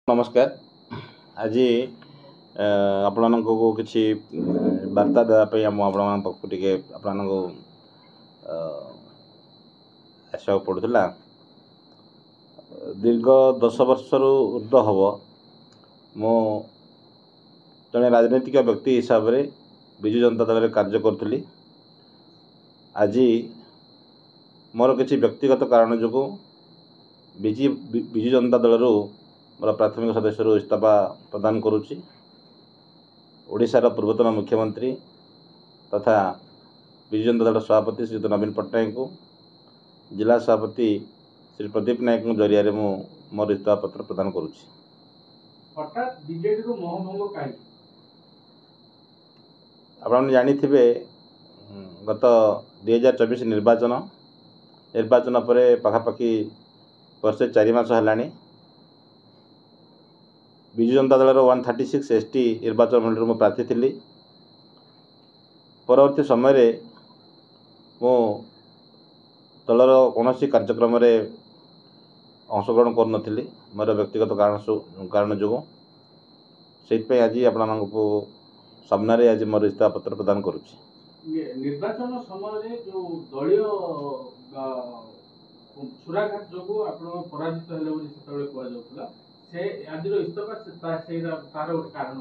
नमस्कार। आज आपण को किसी वार्ता देवाई आपण टे आपण आशा पड़ूला दीर्घ 10 वर्ष ऊर्ध हम मो जड़े राजनीतिक व्यक्ति हिसाब से विजु जनता दल में कार्य करी। आज मोर किसी व्यक्तिगत कारण जो विजु जनता दल मोर प्राथमिक सदस्य इस्तीफा प्रदान करुच्ची। ओडिशार पूर्वतन मुख्यमंत्री तथा विजु जनता दल सभापति श्री नवीन पट्टनायक को जिला सभापति श्री प्रदीप नायक जरिया मु मोर इस्तीफा पत्र प्रदान करुच्ची। हठात बीजेडी को मोहभंग काई आपण जानी थिबे गत 2024 निर्वाचन पर पाखापाखि वर्षे 4 मास है विजु जनता दल 136 ST निर्वाचन मंडल में प्रार्थी थी। परवर्ती समय मो दलर कौन कार्यक्रम अंशग्रहण कर मोर व्यक्तिगत कारण जो से आज आपण सामने आज मोर इस्तीफा पत्र प्रदान करुच्ची। निर्वाचन समय जो दलीय सुराघात जो पराजित हेले से आज इस्तीफा तार कारण